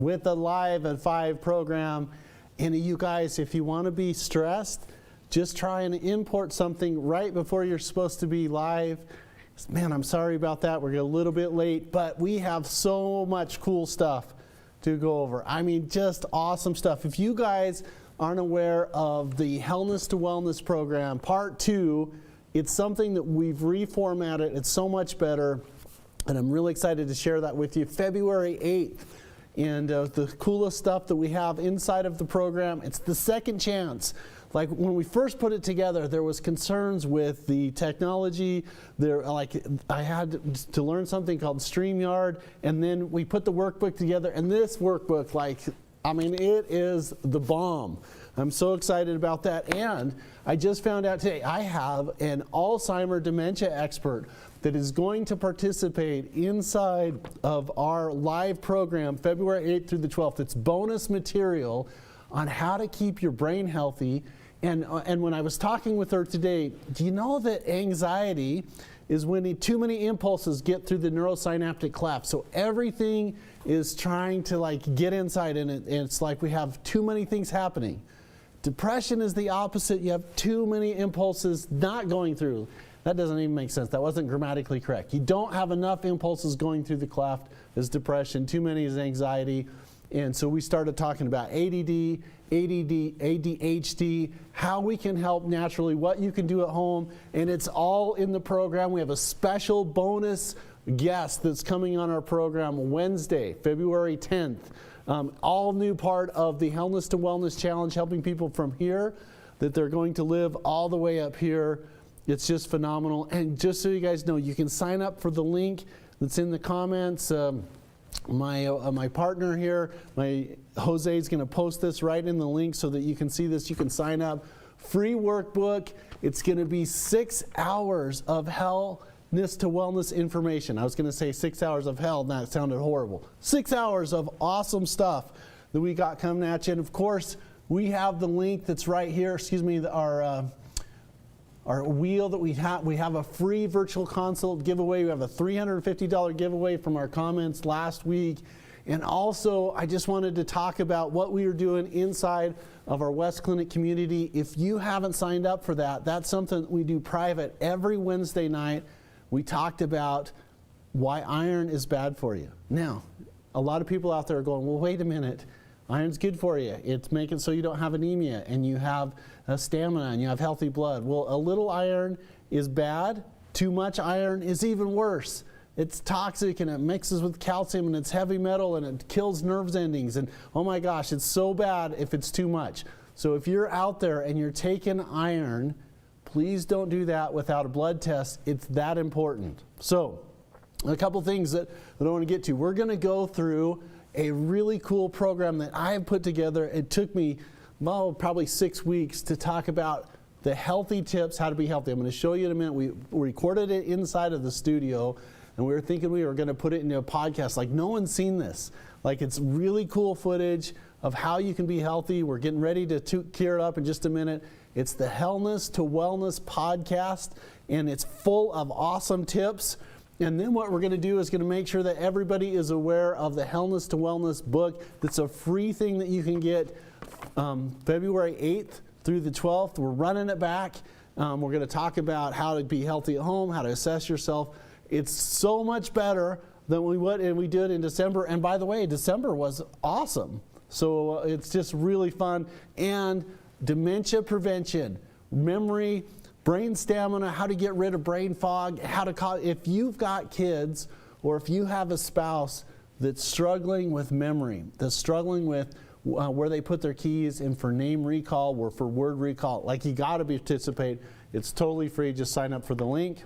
with a live at 5 program. And you guys, if you want to be stressed, just try and import something right before you're supposed to be live. Man, I'm sorry about that. We're a little bit late, but we have so much cool stuff to go over. I mean, just awesome stuff. If you guys aren't aware of the Healthness to Wellness program, part 2, it's something that we've reformatted. It's so much better, and I'm really excited to share that with you. February 8th, and the coolest stuff that we have inside of the program, it's the second chance. Like when we first put it together, there was concerns with the technology. I had to learn something called StreamYard, and then we put the workbook together, and this workbook, I mean, it is the bomb. I'm so excited about that. And I just found out today, I have an Alzheimer's dementia expert that is going to participate inside of our live program, February 8th through the 12th. It's bonus material on how to keep your brain healthy. And when I was talking with her today, do you know that anxiety is when too many impulses get through the neurosynaptic cleft? So everything is trying to get inside, and it's like we have too many things happening. Depression is the opposite. You have too many impulses not going through. That doesn't even make sense. That wasn't grammatically correct. You don't have enough impulses going through the cleft is depression. Too many is anxiety. And so we started talking about ADD, ADHD, how we can help naturally, what you can do at home, and it's all in the program. We have a special bonus guest that's coming on our program Wednesday, February 10th. All new part of the Healthness to Wellness Challenge, helping people from here that they're going to live all the way up here. It's just phenomenal. And just so you guys know, you can sign up for the link that's in the comments. My partner here, Jose, is going to post this right in the link so that you can see this. You can sign up. Free workbook. It's going to be 6 hours of healthness to wellness information. I was going to say 6 hours of hell, and that sounded horrible. 6 hours of awesome stuff that we got coming at you. And of course, we have the link that's right here. Excuse me, our wheel that we have a free virtual consult giveaway. We have a $350 giveaway from our comments last week. And also, I just wanted to talk about what we are doing inside of our West Clinic community. If you haven't signed up for that, that's something we do private every Wednesday night. We talked about why iron is bad for you. Now, a lot of people out there are going, well, wait a minute. Iron's good for you. It's making so you don't have anemia and you have stamina and you have healthy blood. Well, a little iron is bad. Too much iron is even worse. It's toxic and it mixes with calcium and it's heavy metal and it kills nerves endings. And oh my gosh, it's so bad if it's too much. So if you're out there and you're taking iron, please don't do that without a blood test. It's that important. So a couple things that I want to get to. We're going to go through a really cool program that I have put together. It took me, well, probably 6 weeks to talk about the healthy tips, how to be healthy. I'm going to show you in a minute. We recorded it inside of the studio, and we were thinking we were going to put it into a podcast. Like, no one's seen this. Like, it's really cool footage of how you can be healthy. We're getting ready to gear it up in just a minute. It's the Healthness to Wellness podcast, and it's full of awesome tips. And then what we're going to do is going to make sure that everybody is aware of the Healthness to Wellness book. That's a free thing that you can get February 8th through the 12th. We're running it back. We're going to talk about how to be healthy at home, how to assess yourself. It's so much better than we did in December. And by the way, December was awesome. So it's just really fun. And dementia prevention, memory, brain stamina, how to get rid of brain fog, if you've got kids or if you have a spouse that's struggling with memory, that's struggling with where they put their keys and for name recall or for word recall, like you got to participate. It's totally free. Just sign up for the link.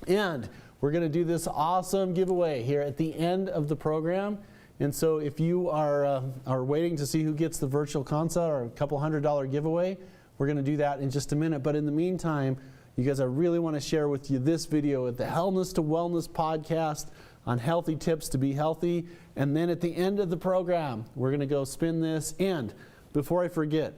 And we're going to do this awesome giveaway here at the end of the program. And so if you are waiting to see who gets the virtual consult or a couple $100 giveaway, we're going to do that in just a minute. But in the meantime, you guys, I really want to share with you this video at the Healthness to Wellness podcast on healthy tips to be healthy. And then at the end of the program, we're going to go spin this. And before I forget,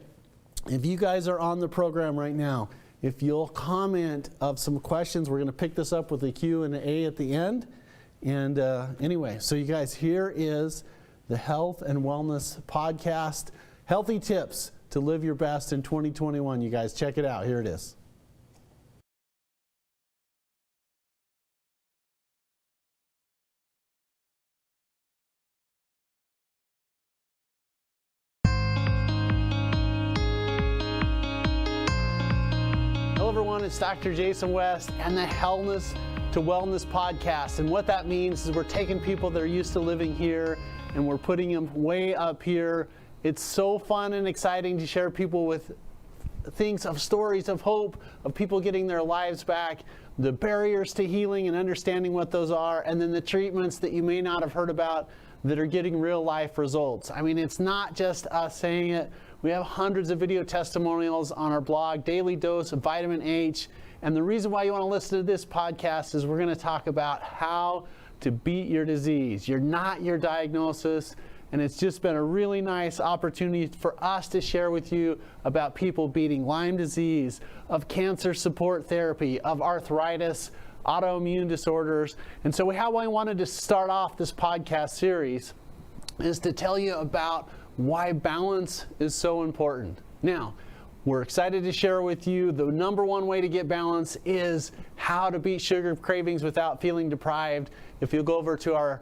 if you guys are on the program right now, if you'll comment of some questions, we're going to pick this up with a Q and an A at the end. And anyway, so you guys, here is the Health and Wellness Podcast. Healthy tips to live your best in 2021. You guys, check it out. Here it is. Hello everyone, it's Dr. Jason West and the Healthness to Wellness Podcast. And what that means is we're taking people that are used to living here and we're putting them way up here. It's so fun and exciting to share people with things of stories of hope, of people getting their lives back, the barriers to healing and understanding what those are, and then the treatments that you may not have heard about that are getting real life results. I mean, it's not just us saying it. We have hundreds of video testimonials on our blog, Daily Dose of Vitamin H. And the reason why you want to listen to this podcast is we're going to talk about how to beat your disease. You're not your diagnosis. And it's just been a really nice opportunity for us to share with you about people beating Lyme disease, of cancer support therapy, of arthritis, autoimmune disorders. And so how I wanted to start off this podcast series is to tell you about why balance is so important. Now, we're excited to share with you the number one way to get balance is how to beat sugar cravings without feeling deprived. If you'll go over to our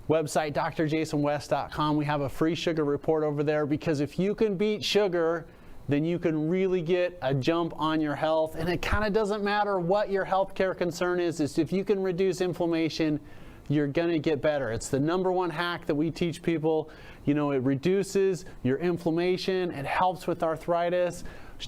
website, drjasonwest.com, we have a free sugar report over there, because if you can beat sugar, then you can really get a jump on your health. And it kind of doesn't matter what your healthcare concern is if you can reduce inflammation, you're gonna get better. It's the number one hack that we teach people. You know, it reduces your inflammation, it helps with arthritis.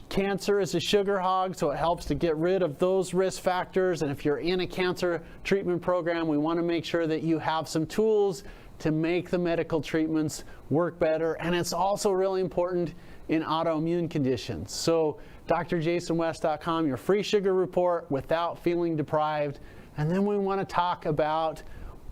Cancer is a sugar hog, so it helps to get rid of those risk factors. And if you're in a cancer treatment program, we want to make sure that you have some tools to make the medical treatments work better. And it's also really important in autoimmune conditions. So drjasonwest.com, your free sugar report without feeling deprived. And then we want to talk about,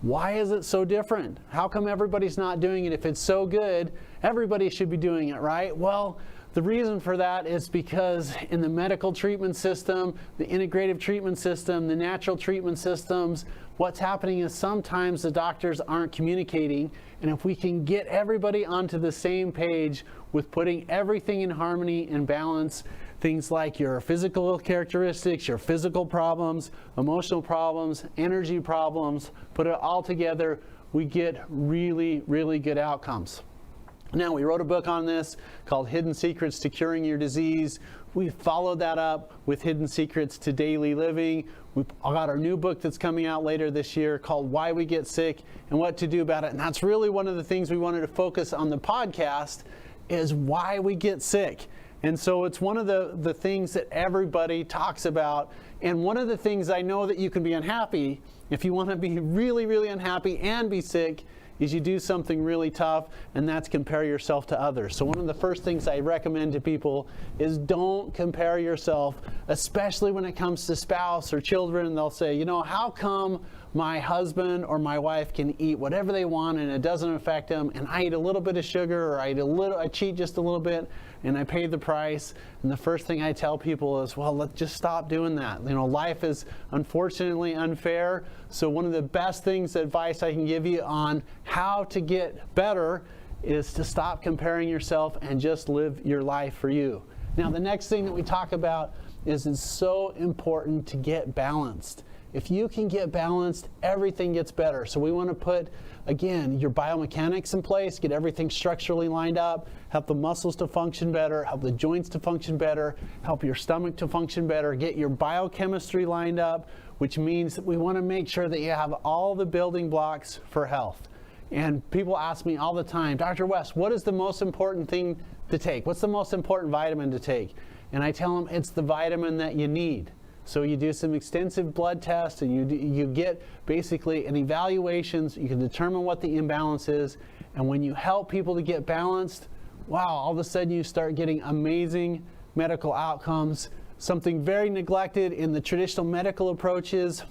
why is it so different? How come everybody's not doing it? If it's so good, everybody should be doing it, right? Well, the reason for that is because in the medical treatment system, the integrative treatment system, the natural treatment systems, what's happening is sometimes the doctors aren't communicating. And if we can get everybody onto the same page with putting everything in harmony and balance, things like your physical characteristics, your physical problems, emotional problems, energy problems, put it all together, we get really, really good outcomes. Now, we wrote a book on this called Hidden Secrets to Curing Your Disease. We followed that up with Hidden Secrets to Daily Living. We've got our new book that's coming out later this year called Why We Get Sick and What to Do About It. And that's really one of the things we wanted to focus on the podcast, is why we get sick. And so it's one of the things that everybody talks about. And one of the things I know that you can be unhappy, if you want to be really, really unhappy and be sick, is you do something really tough, and that's compare yourself to others. So one of the first things I recommend to people is don't compare yourself, especially when it comes to spouse or children. They'll say, you know, how come my husband or my wife can eat whatever they want and it doesn't affect them, and I eat a little bit of sugar, or I cheat just a little bit and I pay the price? And the first thing I tell people is, well, let's just stop doing that. You know, life is unfortunately unfair. So one of the best advice I can give you on how to get better is to stop comparing yourself and just live your life for you. Now, the next thing that we talk about is it's so important to get balanced. If you can get balanced, everything gets better. So we want to put, again, your biomechanics in place, get everything structurally lined up, help the muscles to function better, help the joints to function better, help your stomach to function better, get your biochemistry lined up, which means that we want to make sure that you have all the building blocks for health. And people ask me all the time, Dr. West, what is the most important thing to take? What's the most important vitamin to take? And I tell them it's the vitamin that you need. So you do some extensive blood tests, and you get basically an evaluations. You can determine what the imbalance is. And when you help people to get balanced, wow, all of a sudden you start getting amazing medical outcomes. Something very neglected in the traditional medical approaches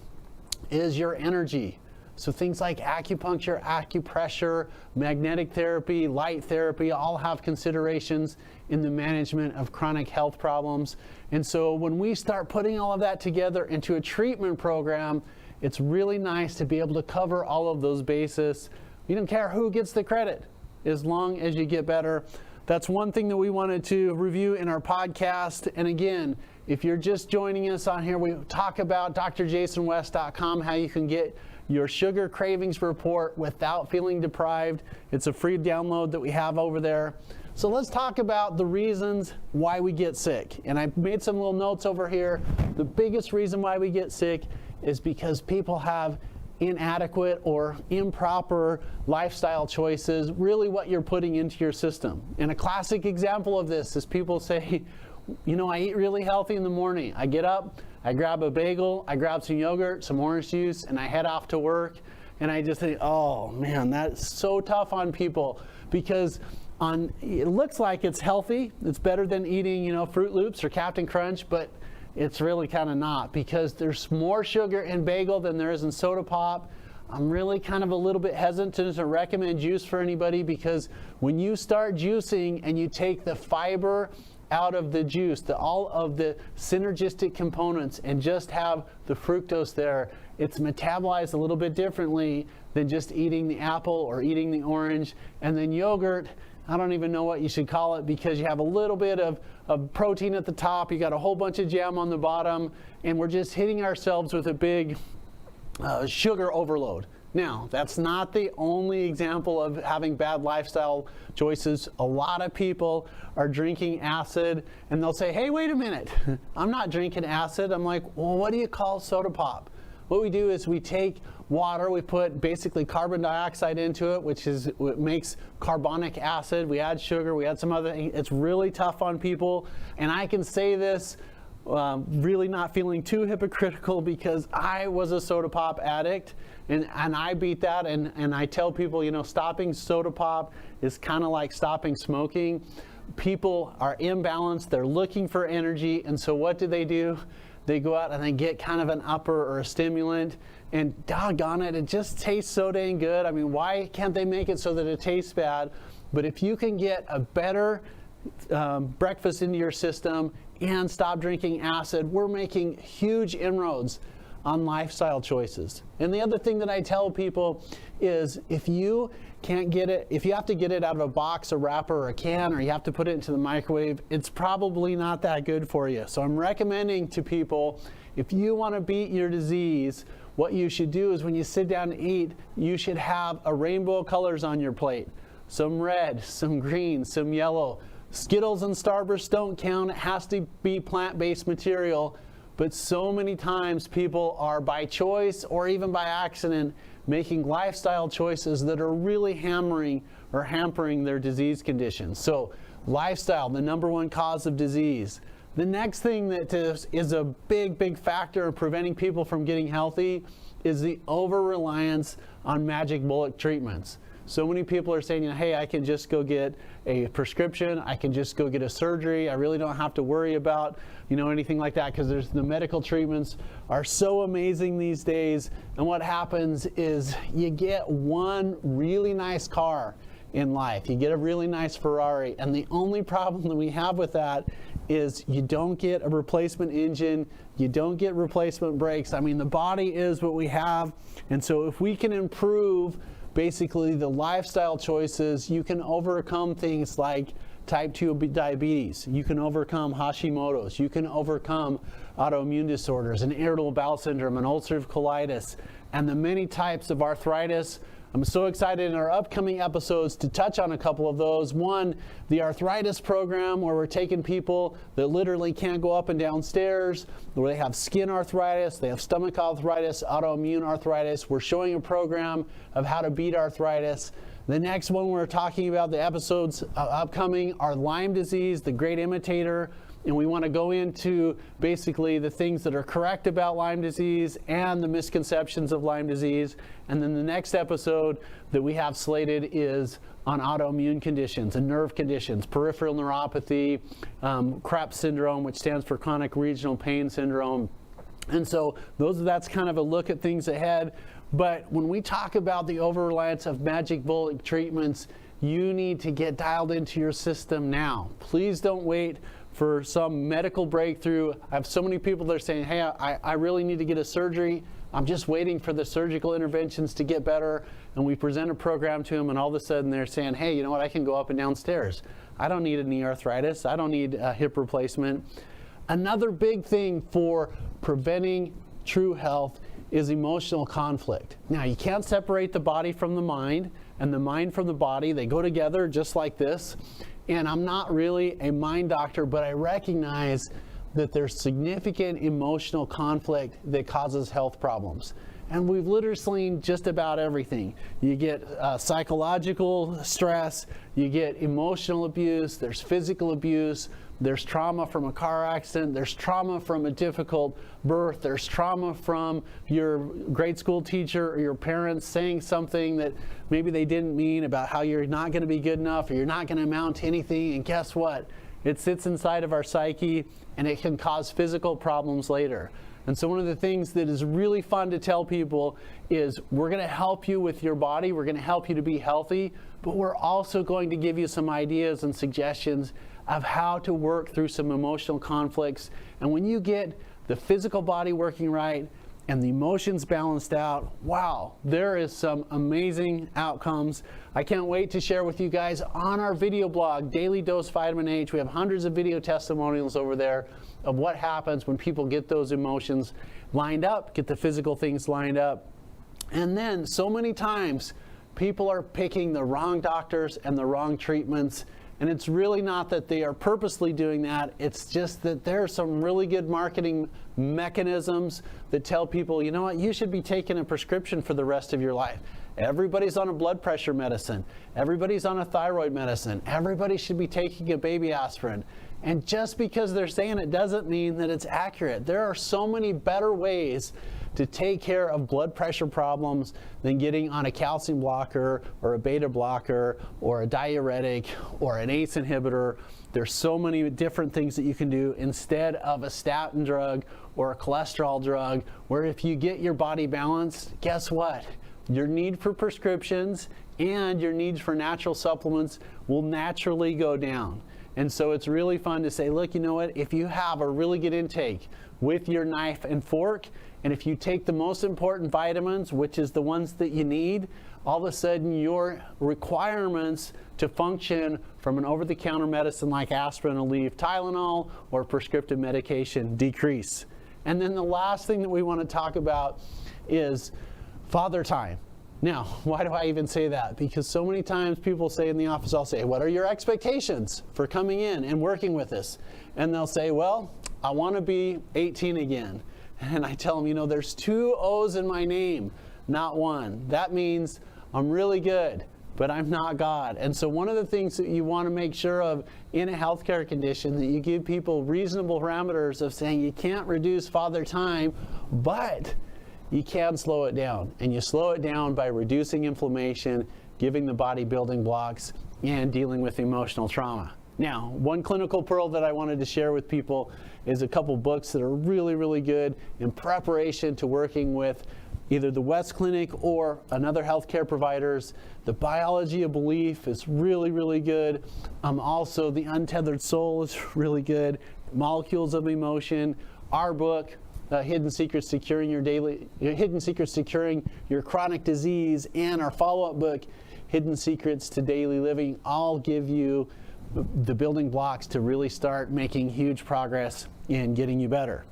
is your energy. So things like acupuncture, acupressure, magnetic therapy, light therapy, all have considerations in the management of chronic health problems. And so when we start putting all of that together into a treatment program, it's really nice to be able to cover all of those bases. We don't care who gets the credit. as long as you get better. That's one thing that we wanted to review in our podcast. And again, if you're just joining us on here, we talk about drjasonwest.com, how you can get your sugar cravings report without feeling deprived. It's a free download that we have over there. So let's talk about the reasons why we get sick. And I made some little notes over here. The biggest reason why we get sick is because people have inadequate or improper lifestyle choices, really what you're putting into your system. And a classic example of this is people say, you know, I eat really healthy in the morning. I get up, I grab a bagel, I grab some yogurt, some orange juice, and I head off to work. And I just think, oh man, that's so tough on people, because it looks like it's healthy. It's better than eating, you know, Fruit Loops or Captain Crunch, but it's really kind of not, because there's more sugar in bagel than there is in soda pop. I'm really kind of a little bit hesitant to recommend juice for anybody, because when you start juicing and you take the fiber out of the juice, all of the synergistic components, and just have the fructose there, it's metabolized a little bit differently than just eating the apple or eating the orange. And then yogurt, I don't even know what you should call it, because you have a little bit of protein at the top, you got a whole bunch of jam on the bottom, and we're just hitting ourselves with a big sugar overload. Now, that's not the only example of having bad lifestyle choices. A lot of people are drinking acid, and they'll say, hey, wait a minute, I'm not drinking acid. I'm like, well, what do you call soda pop? What we do is we take water, we put basically carbon dioxide into it, which is what makes carbonic acid. We add sugar, we add some other things. It's really tough on people, and I can say this really not feeling too hypocritical, because I was a soda pop addict, and I beat that, and I tell people, you know, stopping soda pop is kind of like stopping smoking. People are imbalanced, they're looking for energy, and so what do? They go out and they get kind of an upper or a stimulant, and doggone it, it just tastes so dang good. I mean, why can't they make it so that it tastes bad? But if you can get a better breakfast into your system and stop drinking acid, we're making huge inroads on lifestyle choices. And the other thing that I tell people is, if you can't get it, if you have to get it out of a box, a wrapper, or a can, or you have to put it into the microwave, it's probably not that good for you. So I'm recommending to people, if you want to beat your disease, what you should do is when you sit down to eat, you should have a rainbow of colors on your plate. Some red, some green, some yellow. Skittles and Starburst don't count. It has to be plant-based material. But so many times people are, by choice or even by accident, making lifestyle choices that are really hampering their disease conditions. So lifestyle, the #1 cause of disease. The next thing that is a big factor in preventing people from getting healthy is the over-reliance on magic bullet treatments. So many people are saying, you know, hey, I can just go get a prescription, I can just go get a surgery, I really don't have to worry about, you know, anything like that, because the medical treatments are so amazing these days. And what happens is you get one really nice car in life, you get a really nice Ferrari, and the only problem that we have with that is you don't get a replacement engine, you don't get replacement brakes. I mean, the body is what we have, and so if we can improve basically the lifestyle choices, you can overcome things like type 2 diabetes, you can overcome Hashimoto's, you can overcome autoimmune disorders, an irritable bowel syndrome, an ulcerative colitis, and the many types of arthritis. I'm so excited in our upcoming episodes to touch on a couple of those. One, the arthritis program, where we're taking people that literally can't go up and down stairs, where they have skin arthritis, they have stomach arthritis, autoimmune arthritis. We're showing a program of how to beat arthritis. The next one we're talking about, the episodes upcoming, are Lyme disease, the great imitator. And we want to go into basically the things that are correct about Lyme disease and the misconceptions of Lyme disease. And then the next episode that we have slated is on autoimmune conditions and nerve conditions, peripheral neuropathy, Krebs syndrome, which stands for chronic regional pain syndrome. And so that's kind of a look at things ahead. But when we talk about the over-reliance of magic bullet treatments, you need to get dialed into your system now. Please don't wait for some medical breakthrough. I have so many people that are saying, hey, I really need to get a surgery. I'm just waiting for the surgical interventions to get better, and we present a program to them, and all of a sudden they're saying, hey, you know what, I can go up and down stairs. I don't need a knee arthritis. I don't need a hip replacement. Another big thing for preventing true health is emotional conflict. Now, you can't separate the body from the mind and the mind from the body. They go together just like this. And I'm not really a mind doctor, but I recognize that there's significant emotional conflict that causes health problems. And we've literally seen just about everything. You get psychological stress, you get emotional abuse, there's physical abuse, there's trauma from a car accident, there's trauma from a difficult birth, there's trauma from your grade school teacher or your parents saying something that maybe they didn't mean about how you're not going to be good enough or you're not going to amount to anything, and guess what? It sits inside of our psyche and it can cause physical problems later. And so one of the things that is really fun to tell people is we're going to help you with your body, we're going to help you to be healthy, but we're also going to give you some ideas and suggestions of how to work through some emotional conflicts. And when you get the physical body working right and the emotions balanced out, wow, there is some amazing outcomes. I can't wait to share with you guys on our video blog, Daily Dose Vitamin H. We have hundreds of video testimonials over there of what happens when people get those emotions lined up, get the physical things lined up. And then so many times people are picking the wrong doctors and the wrong treatments. And it's really not that they are purposely doing that. It's just that there are some really good marketing mechanisms that tell people, you know what, you should be taking a prescription for the rest of your life. Everybody's on a blood pressure medicine. Everybody's on a thyroid medicine. Everybody should be taking a baby aspirin. And just because they're saying it doesn't mean that it's accurate. There are so many better ways to take care of blood pressure problems than getting on a calcium blocker or a beta blocker or a diuretic or an ACE inhibitor. There's so many different things that you can do instead of a statin drug or a cholesterol drug, where if you get your body balanced, guess what? Your need for prescriptions and your needs for natural supplements will naturally go down. And so it's really fun to say, look, you know what, if you have a really good intake with your knife and fork, and if you take the most important vitamins, which is the ones that you need, all of a sudden your requirements to function from an over-the-counter medicine like aspirin, Aleve, Tylenol, or prescriptive medication decrease. And then the last thing that we want to talk about is father time. Now, why do I even say that? Because so many times people say in the office, I'll say, what are your expectations for coming in and working with us? And they'll say, well, I want to be 18 again. And I tell them, you know, there's 2 O's in my name, not one. That means I'm really good, but I'm not God. And so one of the things that you want to make sure of in a healthcare condition, that you give people reasonable parameters of saying you can't reduce father time, but you can slow it down. And you slow it down by reducing inflammation, giving the body building blocks, and dealing with emotional trauma. Now, one clinical pearl that I wanted to share with people is a couple books that are really, really good in preparation to working with either the West Clinic or another healthcare providers. The Biology of Belief is really, really good. Also, The Untethered Soul is really good. Molecules of Emotion. Our book, Hidden Secrets to Curing Your Chronic Disease, and our follow-up book, Hidden Secrets to Daily Living, all give you the building blocks to really start making huge progress in getting you better.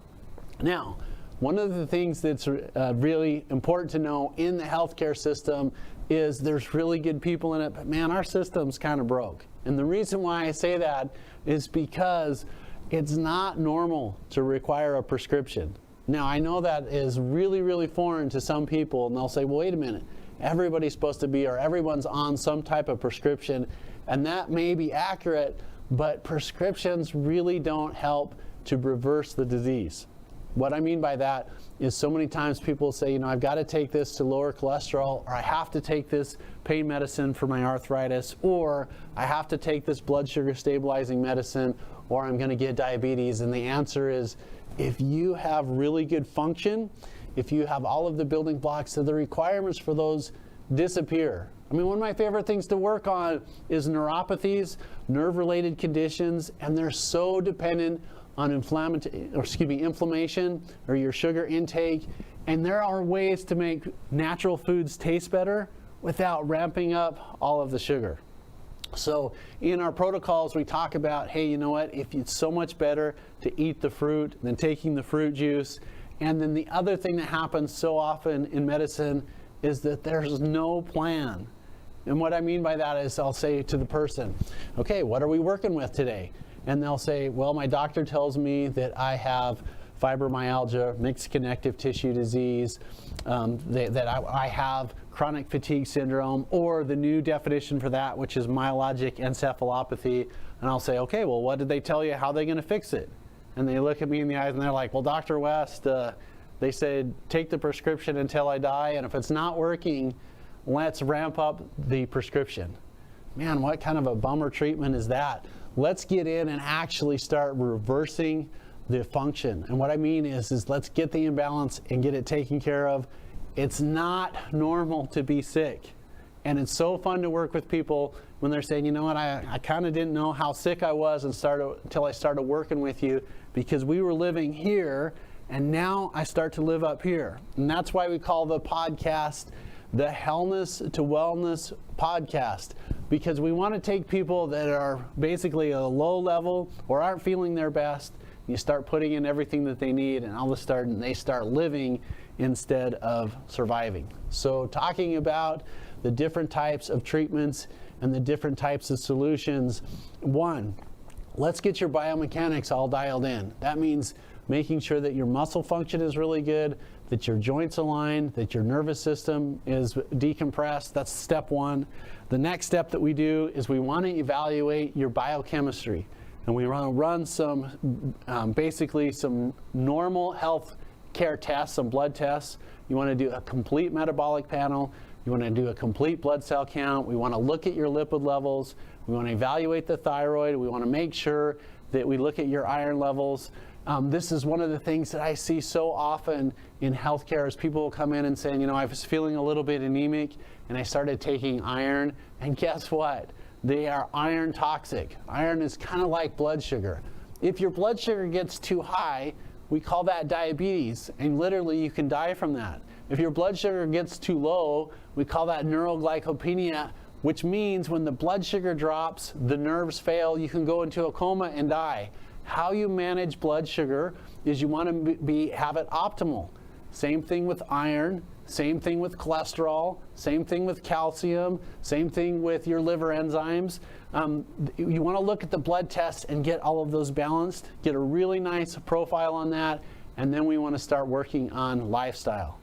Now, one of the things that's really important to know in the healthcare system is there's really good people in it, but man, our system's kind of broke. And the reason why I say that is because it's not normal to require a prescription. Now, I know that is really, really foreign to some people, and they'll say, well, wait a minute, everybody's supposed to be, or everyone's on some type of prescription, and that may be accurate, but prescriptions really don't help to reverse the disease. What I mean by that is so many times people say, you know, I've got to take this to lower cholesterol, or I have to take this pain medicine for my arthritis, or I have to take this blood sugar stabilizing medicine, or I'm going to get diabetes. And the answer is, if you have really good function, if you have all of the building blocks, so the requirements for those disappear. I mean, one of my favorite things to work on is neuropathies, nerve-related conditions, and they're so dependent on inflammation or your sugar intake. And there are ways to make natural foods taste better without ramping up all of the sugar. So in our protocols, we talk about, hey, you know what, if it's so much better to eat the fruit than taking the fruit juice. And then the other thing that happens so often in medicine is that there's no plan. And what I mean by that is I'll say to the person, okay, what are we working with today? And they'll say, well, my doctor tells me that I have fibromyalgia, mixed connective tissue disease, that I have chronic fatigue syndrome, or the new definition for that, which is myalgic encephalopathy. And I'll say, okay, well, what did they tell you? How are they going to fix it? And they look at me in the eyes and they're like, well, Dr. West, they said, take the prescription until I die. And if it's not working, let's ramp up the prescription. Man, what kind of a bummer treatment is that? Let's get in and actually start reversing the function. And what I mean is let's get the imbalance and get it taken care of. It's not normal to be sick. And it's so fun to work with people when they're saying, you know what, I kind of didn't know how sick I was until I started working with you, because we were living here and now I start to live up here. And that's why we call the podcast the Hellness to Wellness podcast, because we want to take people that are basically at a low level or aren't feeling their best. You start putting in everything that they need, and all of a sudden they start living instead of surviving. So talking about the different types of treatments and the different types of solutions. One, let's get your biomechanics all dialed in. That means making sure that your muscle function is really good, that your joints align, that your nervous system is decompressed. That's step one. The next step that we do is we want to evaluate your biochemistry. And we want to run some, basically some normal health care tests, some blood tests. You want to do a complete metabolic panel. You want to do a complete blood cell count. We want to look at your lipid levels. We want to evaluate the thyroid. We want to make sure that we look at your iron levels. This is one of the things that I see so often in healthcare is people will come in and saying, you know, I was feeling a little bit anemic and I started taking iron, and guess what? They are iron toxic. Iron is kind of like blood sugar. If your blood sugar gets too high, we call that diabetes, and literally you can die from that. If your blood sugar gets too low, we call that neuroglycopenia, which means when the blood sugar drops, the nerves fail, you can go into a coma and die. How you manage blood sugar is you want to have it optimal. Same thing with iron, same thing with cholesterol, same thing with calcium, same thing with your liver enzymes. You want to look at the blood tests and get all of those balanced, get a really nice profile on that, and then we want to start working on lifestyle.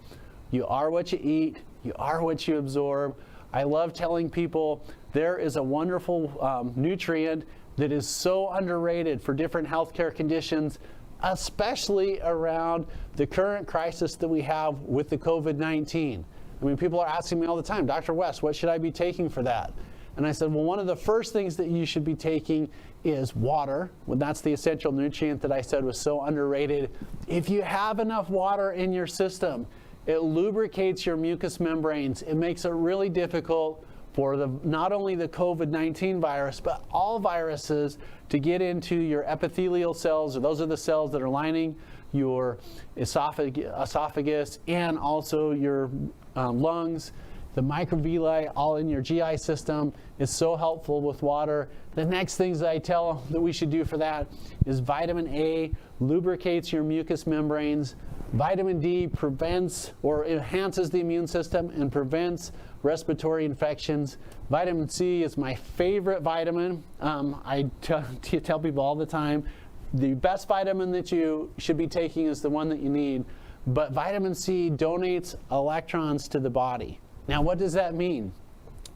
You are what you eat, you are what you absorb. I love telling people there is a wonderful nutrient that is so underrated for different healthcare conditions, especially around the current crisis that we have with the COVID-19. I mean, people are asking me all the time, Dr. West, what should I be taking for that? And I said, well, one of the first things that you should be taking is water. Well, that's the essential nutrient that I said was so underrated. If you have enough water in your system, it lubricates your mucous membranes. It makes it really difficult for not only the COVID-19 virus, but all viruses to get into your epithelial cells, or those are the cells that are lining your esophagus and also your lungs. The microvilli all in your GI system is so helpful with water. The next things that I tell that we should do for that is vitamin A lubricates your mucous membranes. Vitamin D prevents or enhances the immune system and prevents respiratory infections. Vitamin C is my favorite vitamin. I tell people all the time, the best vitamin that you should be taking is the one that you need. But vitamin C donates electrons to the body. Now, what does that mean?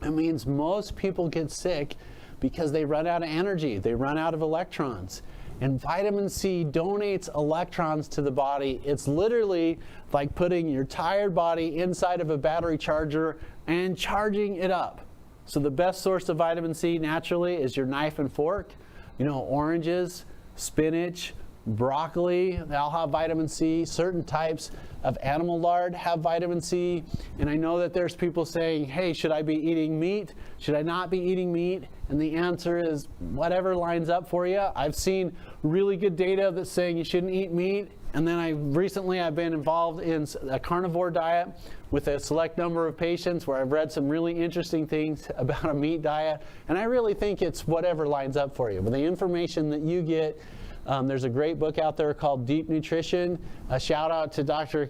It means most people get sick because they run out of energy. They run out of electrons. And vitamin C donates electrons to the body. It's literally like putting your tired body inside of a battery charger and charging it up. So the best source of vitamin C naturally is your knife and fork. You know, oranges, spinach, broccoli, they all have vitamin C. Certain types of animal lard have vitamin C. And I know that there's people saying, hey, should I be eating meat? Should I not be eating meat? And the answer is whatever lines up for you. I've seen really good data that's saying you shouldn't eat meat. And then recently I've been involved in a carnivore diet with a select number of patients where I've read some really interesting things about a meat diet. And I really think it's whatever lines up for you. But the information that you get, there's a great book out there called Deep Nutrition. A shout out to Dr.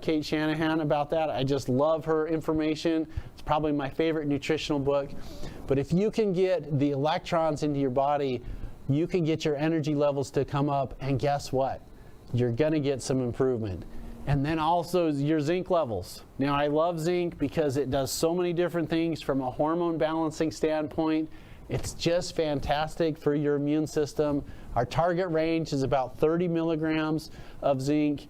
Kate Shanahan about that. I just love her information. It's probably my favorite nutritional book. But if you can get the electrons into your body, you can get your energy levels to come up, and guess what? You're going to get some improvement. And then also your zinc levels. Now, I love zinc because it does so many different things from a hormone balancing standpoint. It's just fantastic for your immune system. Our target range is about 30 milligrams of zinc,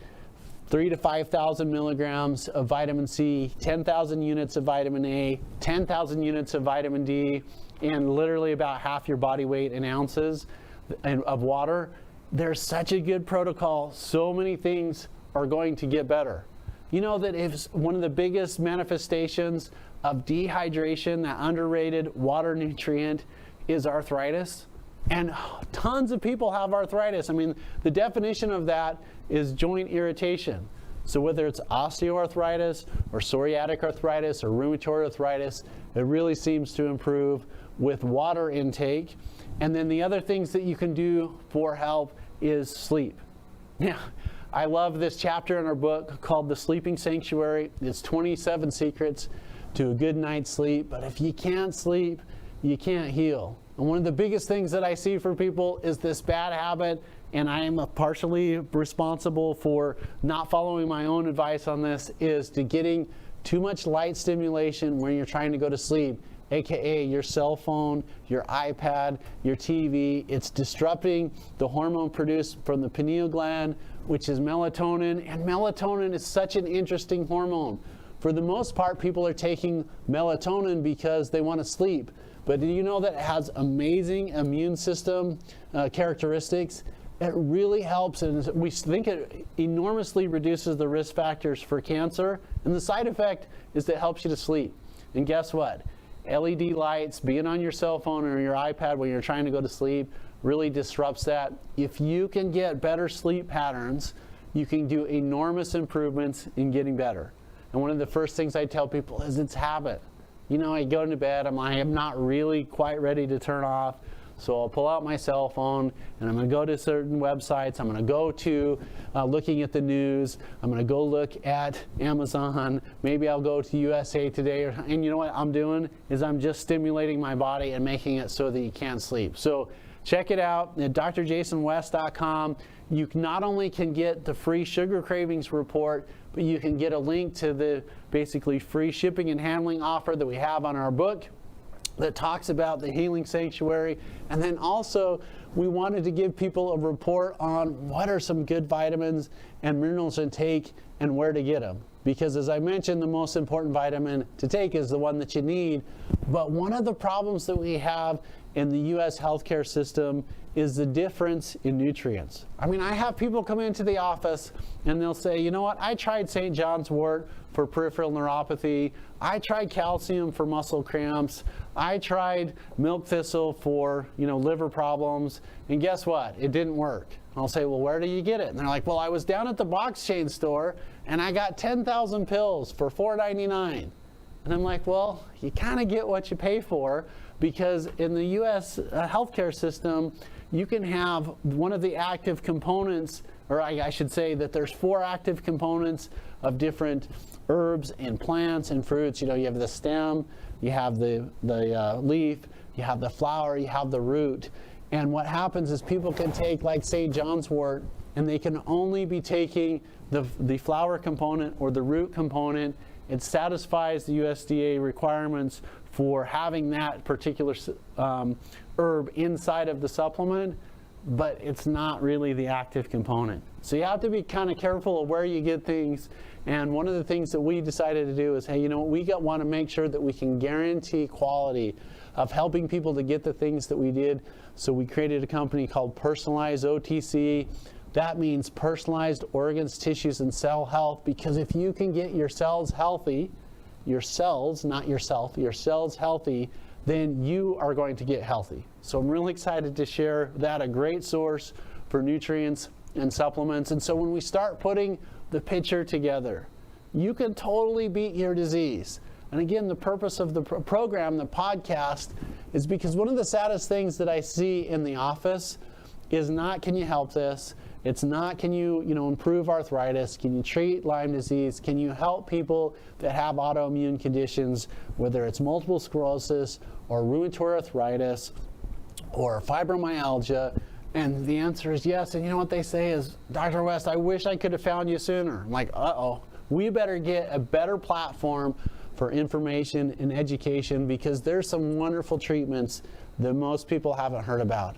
3,000 to 5,000 milligrams of vitamin C, 10,000 units of vitamin A, 10,000 units of vitamin D, and literally about half your body weight in ounces of water. There's such a good protocol. So many things are going to get better. You know that if one of the biggest manifestations of dehydration, that underrated water nutrient, is arthritis. And tons of people have arthritis. I mean, the definition of that is joint irritation. So whether it's osteoarthritis or psoriatic arthritis or rheumatoid arthritis, it really seems to improve with water intake. And then the other things that you can do for help is sleep. Now, I love this chapter in our book called The Sleeping Sanctuary. It's 27 secrets to a good night's sleep. But if you can't sleep, you can't heal. And one of the biggest things that I see for people is this bad habit, and I am partially responsible for not following my own advice on this, is to getting too much light stimulation when you're trying to go to sleep, aka your cell phone, your iPad, your TV. It's disrupting the hormone produced from the pineal gland, which is melatonin, and melatonin is such an interesting hormone. For the most part, people are taking melatonin because they want to sleep. But do you know that it has amazing immune system characteristics? It really helps, and we think it enormously reduces the risk factors for cancer. And the side effect is that it helps you to sleep. And guess what? LED lights, being on your cell phone or your iPad when you're trying to go to sleep, really disrupts that. If you can get better sleep patterns, you can do enormous improvements in getting better. And one of the first things I tell people is it's habit. You know, I go into bed, I'm not really quite ready to turn off, so I'll pull out my cell phone and I'm going to go to certain websites. I'm going to go to looking at the news. I'm going to go look at Amazon. Maybe I'll go to USA Today. And you know what I'm doing is I'm just stimulating my body and making it so that you can't sleep. So check it out at drjasonwest.com. You not only can get the free sugar cravings report, but you can get a link to the basically free shipping and handling offer that we have on our book that talks about the Healing Sanctuary. And then also, we wanted to give people a report on what are some good vitamins and minerals to take and where to get them. Because as I mentioned, the most important vitamin to take is the one that you need. But one of the problems that we have in the U.S. healthcare system is the difference in nutrients. I mean, I have people come into the office and they'll say, you know what, I tried St. John's wort for peripheral neuropathy. I tried calcium for muscle cramps. I tried milk thistle for, liver problems. And guess what? It didn't work. I'll say, well, where do you get it? And they're like, well, I was down at the box chain store and I got 10,000 pills for $4.99. And I'm like, well, you kind of get what you pay for, because in the U.S. Healthcare system, you can have one of the active components, or I should say that there's 4 active components of different herbs and plants and fruits. You have the stem, you have the leaf, you have the flower, you have the root. And what happens is people can take like St. John's wort, and they can only be taking the flower component or the root component. It satisfies the USDA requirements for having that particular herb inside of the supplement, but it's not really the active component. So you have to be kind of careful of where you get things. And one of the things that we decided to do is, hey, we want to make sure that we can guarantee quality of helping people to get the things that we did. So we created a company called Personalized OTC. That means personalized organs, tissues, and cell health, because if you can get your cells healthy, your cells, not yourself, your cells healthy, then you are going to get healthy. So I'm really excited to share that, a great source for nutrients and supplements. And so when we start putting the picture together, you can totally beat your disease. And again, the purpose of the program, the podcast, is because one of the saddest things that I see in the office is not, can you help this? It's not, can you improve arthritis? Can you treat Lyme disease? Can you help people that have autoimmune conditions, whether it's multiple sclerosis or rheumatoid arthritis or fibromyalgia? And the answer is yes. And you know what they say is, Dr. West, I wish I could have found you sooner. I'm like, uh-oh, we better get a better platform for information and education, because there's some wonderful treatments that most people haven't heard about.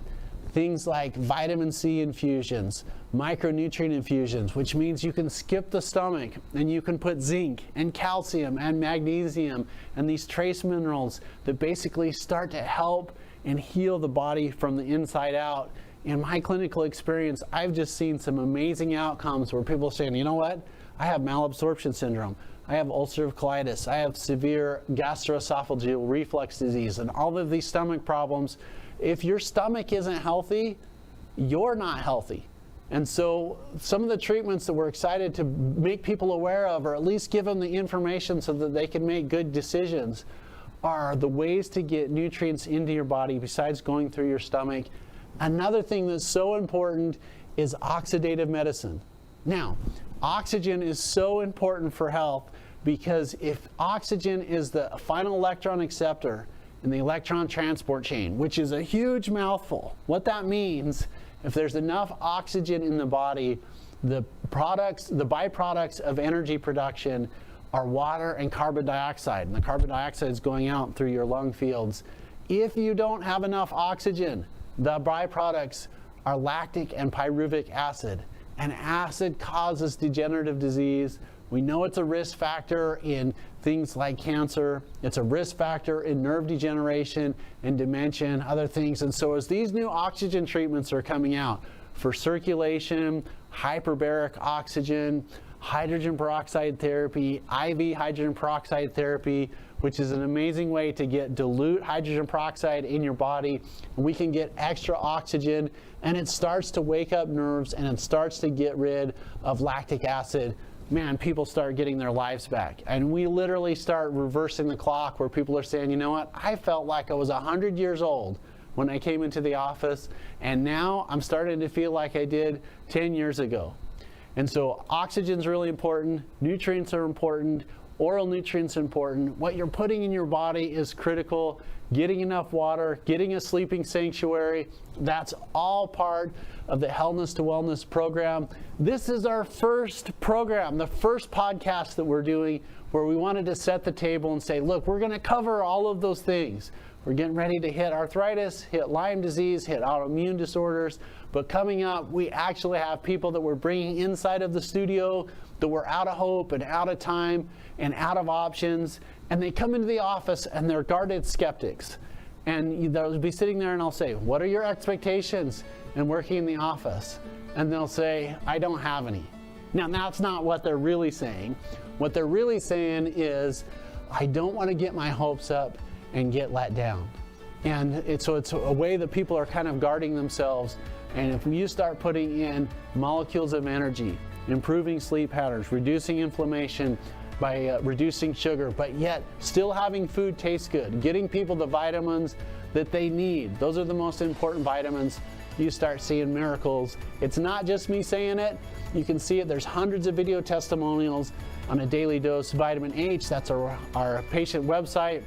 Things like vitamin C infusions, micronutrient infusions, which means you can skip the stomach and you can put zinc and calcium and magnesium and these trace minerals that basically start to help and heal the body from the inside out. In my clinical experience, I've just seen some amazing outcomes where people are saying, you know what? I have malabsorption syndrome. I have ulcerative colitis. I have severe gastroesophageal reflux disease, and all of these stomach problems. If your stomach isn't healthy, you're not healthy. And so some of the treatments that we're excited to make people aware of, or at least give them the information so that they can make good decisions, are the ways to get nutrients into your body besides going through your stomach. Another thing that's so important is oxidative medicine. Now, oxygen is so important for health, because if oxygen is the final electron acceptor in the electron transport chain, which is a huge mouthful, what that means, if there's enough oxygen in the body, the byproducts of energy production are water and carbon dioxide, and the carbon dioxide is going out through your lung fields. If you don't have enough oxygen, the byproducts are lactic and pyruvic acid, and acid causes degenerative disease. We know it's a risk factor in things like cancer. It's a risk factor in nerve degeneration and dementia and other things. And so as these new oxygen treatments are coming out for circulation, hyperbaric oxygen, hydrogen peroxide therapy, IV hydrogen peroxide therapy, which is an amazing way to get dilute hydrogen peroxide in your body. We can get extra oxygen, and it starts to wake up nerves, and it starts to get rid of lactic acid. Man, people start getting their lives back. And we literally start reversing the clock, where people are saying, you know what, I felt like I was 100 years old when I came into the office, and now I'm starting to feel like I did 10 years ago. And so oxygen's really important, nutrients are important, oral nutrients are important. What you're putting in your body is critical. Getting enough water, getting a sleeping sanctuary, that's all part of the Healthness to Wellness program. This is our first program, the first podcast that we're doing, where we wanted to set the table and say, look, we're going to cover all of those things. We're getting ready to hit arthritis, hit Lyme disease, hit autoimmune disorders. But coming up, we actually have people that we're bringing inside of the studio that were out of hope and out of time and out of options. And they come into the office and they're guarded skeptics. And they'll be sitting there and I'll say, what are your expectations in working in the office? And they'll say, I don't have any. Now, that's not what they're really saying. What they're really saying is, I don't want to get my hopes up and get let down. And so it's a way that people are kind of guarding themselves. And if you start putting in molecules of energy, improving sleep patterns, reducing inflammation by reducing sugar, but yet still having food taste good, getting people the vitamins that they need. Those are the most important vitamins. You start seeing miracles. It's not just me saying it. You can see it. There's hundreds of video testimonials on A Daily Dose Vitamin H. That's our patient website.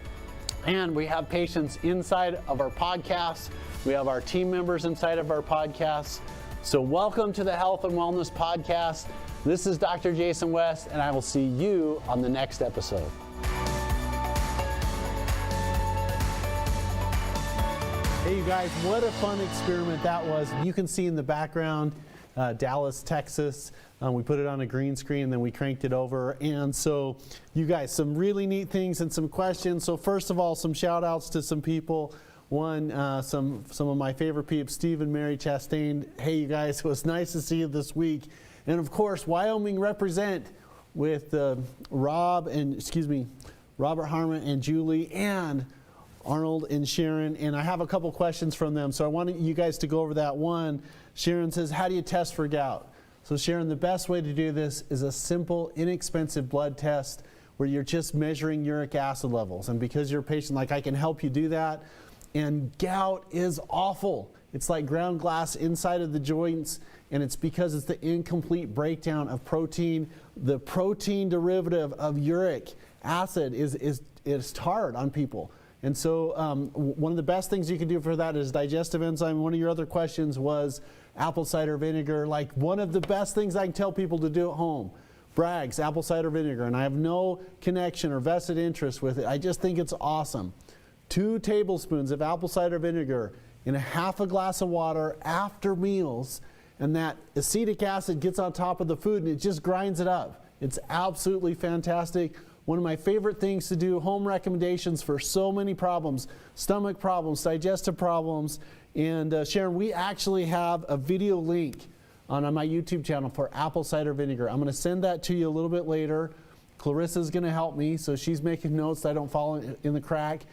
And we have patients inside of our podcasts. We have our team members inside of our podcasts. So welcome to the Health and Wellness Podcast. This is Dr. Jason West, and I will see you on the next episode. Hey, you guys, what a fun experiment that was. You can see in the background, Dallas, Texas. We put it on a green screen, and then we cranked it over. And so, you guys, some really neat things and some questions. So first of all, some shout outs to some people. One, some of my favorite peeps, Steve and Mary Chastain. Hey, you guys, it was nice to see you this week. And of course, Wyoming Represent with Robert Harmon and Julie, and Arnold and Sharon, and I have a couple questions from them, so I want you guys to go over that. One, Sharon says, how do you test for gout? So Sharon, the best way to do this is a simple, inexpensive blood test where you're just measuring uric acid levels. And because you're a patient, like, I can help you do that. And gout is awful. It's like ground glass inside of the joints, and it's because it's the incomplete breakdown of protein. The protein derivative of uric acid is hard on people. And so one of the best things you can do for that is digestive enzyme. One of your other questions was apple cider vinegar. Like, one of the best things I can tell people to do at home, Bragg's apple cider vinegar, and I have no connection or vested interest with it. I just think it's awesome. 2 tablespoons of apple cider vinegar in a half a glass of water after meals, and that acetic acid gets on top of the food and it just grinds it up. It's absolutely fantastic. One of my favorite things to do, home recommendations for so many problems, stomach problems, digestive problems. And Sharon, we actually have a video link on my YouTube channel for apple cider vinegar. I'm going to send that to you a little bit later. Clarissa's going to help me, so she's making notes so I don't fall in the crack.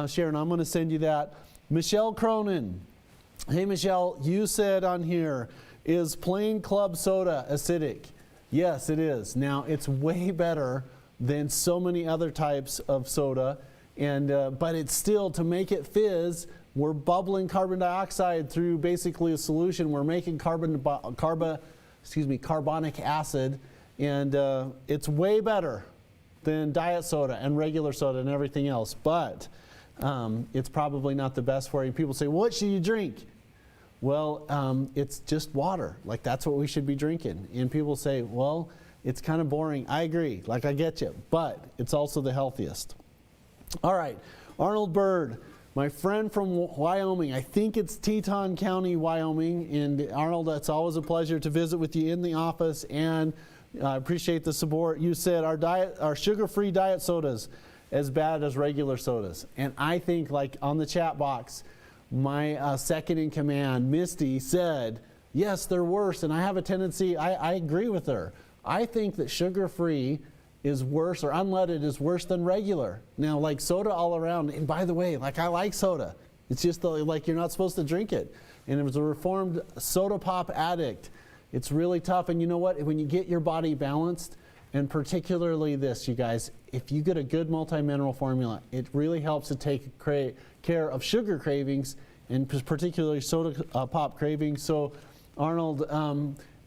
Sharon, I'm going to send you that. Michelle Cronin. Hey, Michelle, you said on here, is plain club soda acidic? Yes, it is. Now, it's way better than so many other types of soda, and but it's still, to make it fizz, we're bubbling carbon dioxide through basically a solution. We're making carbonic acid, and it's way better than diet soda and regular soda and everything else, but it's probably not the best for you. People say, what should you drink? Well, it's just water. Like, that's what we should be drinking. And people say, well, it's kind of boring. I agree. Like, I get you. But it's also the healthiest. All right. Arnold Bird, my friend from Wyoming. I think it's Teton County, Wyoming. And Arnold, it's always a pleasure to visit with you in the office. And I appreciate the support. You said our sugar-free diet sodas as bad as regular sodas. And I think, like, on the chat box, my second in command, Misty, said, yes, they're worse. And I have a tendency, I agree with her. I think that sugar-free is worse, or unleaded is worse than regular. Now, like, soda all around, and by the way, like, I like soda. It's just like, you're not supposed to drink it. And as a reformed soda pop addict, it's really tough. And you know what? When you get your body balanced, and particularly this, you guys, if you get a good multi-mineral formula, it really helps to take care of sugar cravings, and particularly soda pop cravings. So, Arnold,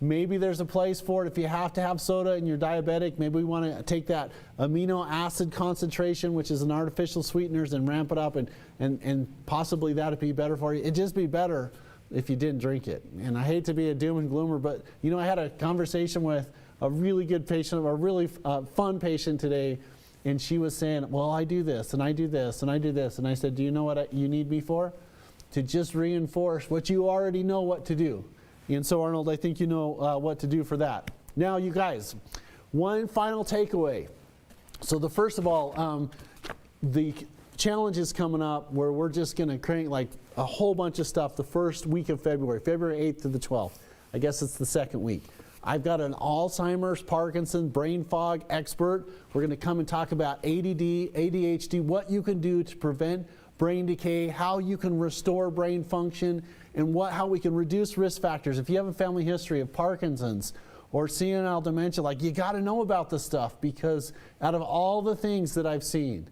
maybe there's a place for it. If you have to have soda and you're diabetic, maybe we want to take that amino acid concentration, which is an artificial sweeteners, and ramp it up, and possibly that would be better for you. It'd just be better if you didn't drink it. And I hate to be a doom and gloomer, but you know, I had a conversation with a really good patient, a really fun patient today, and she was saying, well, I do this, and I do this, and I do this. And I said, do you know what you need me for? To just reinforce what you already know what to do. And so, Arnold, I think you know what to do for that. Now, you guys, one final takeaway. So first of all, the challenge is coming up where we're just going to crank like a whole bunch of stuff the first week of February 8th to the 12th. I guess it's the second week. I've got an Alzheimer's, Parkinson's, brain fog expert. We're going to come and talk about ADD, ADHD, what you can do to prevent brain decay, how you can restore brain function, and how we can reduce risk factors. If you have a family history of Parkinson's or senile dementia, like, you got to know about this stuff, because out of all the things that I've seen,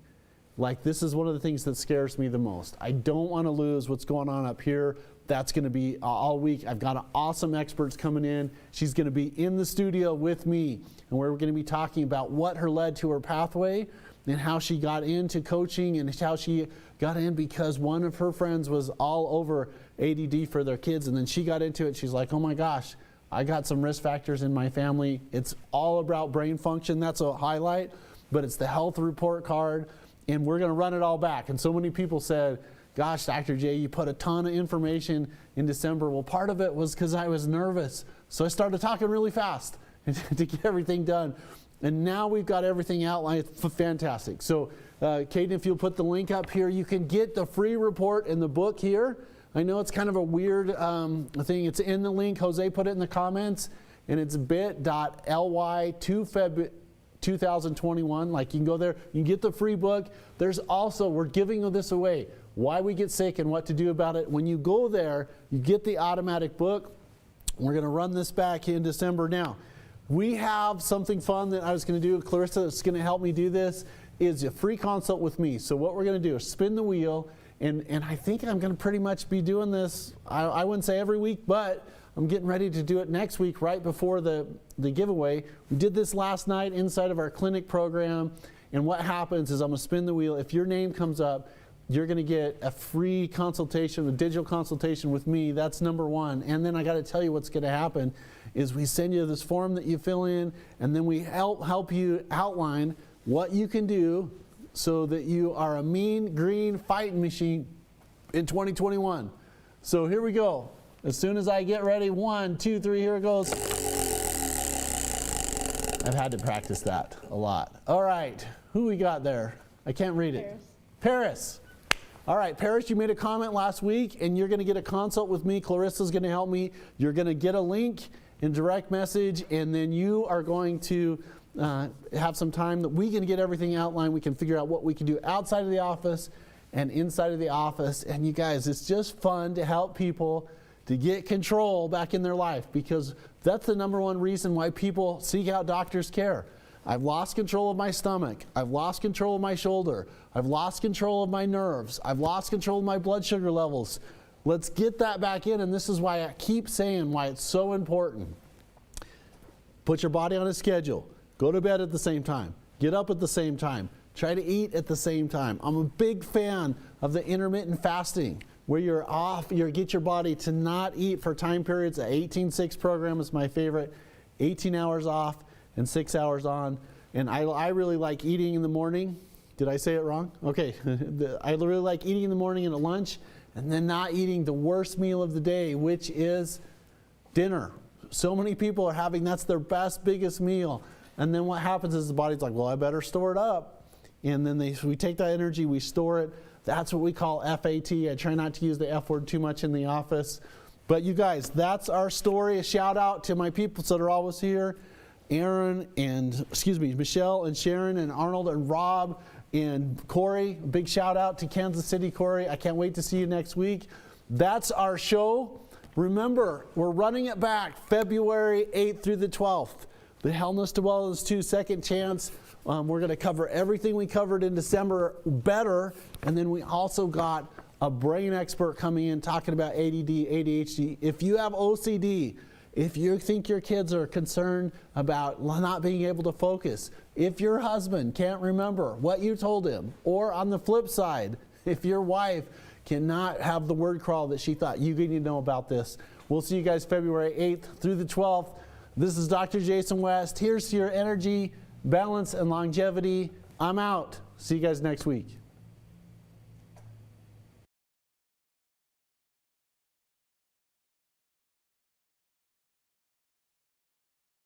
like, this is one of the things that scares me the most. I don't want to lose what's going on up here. That's going to be all week. I've got awesome experts coming in. She's going to be in the studio with me, and we're going to be talking about what led to her pathway, and how she got into coaching, and how she got in because one of her friends was all over ADD for their kids, and then she got into it. She's like, oh my gosh, I got some risk factors in my family. It's all about brain function. That's a highlight, but it's the health report card, and we're going to run it all back. And so many people said, gosh, Dr. J, you put a ton of information in December. Well, part of it was because I was nervous. So I started talking really fast to get everything done. And now we've got everything outlined. It's fantastic. So, Caden, if you'll put the link up here, you can get the free report in the book here. I know it's kind of a weird thing. It's in the link. Jose put it in the comments. And it's bit.ly 2021. Like, you can go there, you can get the free book. There's also, we're giving this away, why we get sick and what to do about it. When you go there, you get the automatic book. We're going to run this back in December. Now, we have something fun that I was going to do. Clarissa is going to help me do this, is a free consult with me. So what we're going to do is spin the wheel, and I think I'm going to pretty much be doing this, I wouldn't say every week, but I'm getting ready to do it next week right before the giveaway. We did this last night inside of our clinic program, and what happens is I'm going to spin the wheel. If your name comes up, you're going to get a free consultation, a digital consultation with me. That's number one. And then I got to tell you what's going to happen is we send you this form that you fill in, and then we help you outline what you can do so that you are a mean green fighting machine in 2021. So here we go. As soon as I get ready, 1, 2, 3, here it goes. I've had to practice that a lot. All right, who we got there? I can't read it. Paris. All right, Paris, you made a comment last week, and you're going to get a consult with me. Clarissa's going to help me. You're going to get a link in direct message, and then you are going to have some time that we can get everything outlined. We can figure out what we can do outside of the office and inside of the office. And you guys, it's just fun to help people to get control back in their life, because that's the number one reason why people seek out doctor's care. I've lost control of my stomach. I've lost control of my shoulder. I've lost control of my nerves. I've lost control of my blood sugar levels. Let's get that back in, and this is why I keep saying why it's so important. Put your body on a schedule. Go to bed at the same time. Get up at the same time. Try to eat at the same time. I'm a big fan of the intermittent fasting, where you're off, you get your body to not eat for time periods. The 18-6 program is my favorite. 18 hours off and 6 hours on. And I really like eating in the morning. Did I say it wrong? Okay. I really like eating in the morning and at lunch, and then not eating the worst meal of the day, which is dinner. So many people are having, that's their best, biggest meal. And then what happens is the body's like, well, I better store it up. And then we take that energy, we store it. That's what we call FAT. I try not to use the F word too much in the office. But you guys, that's our story. A shout out to my people that are always here. Michelle and Sharon and Arnold and Rob and Corey. Big shout out to Kansas City, Corey. I can't wait to see you next week. That's our show. Remember, we're running it back February 8th through the 12th. The Hellness to Wellness 2 Second Chance. We're going to cover everything we covered in December better. And then we also got a brain expert coming in talking about ADD, ADHD. If you have OCD, if you think your kids are concerned about not being able to focus, if your husband can't remember what you told him, or on the flip side, if your wife cannot have the word crawl that she thought, you need to know about this. We'll see you guys February 8th through the 12th. This is Dr. Jason West. Here's to your energy, balance, and longevity. I'm out. See you guys next week.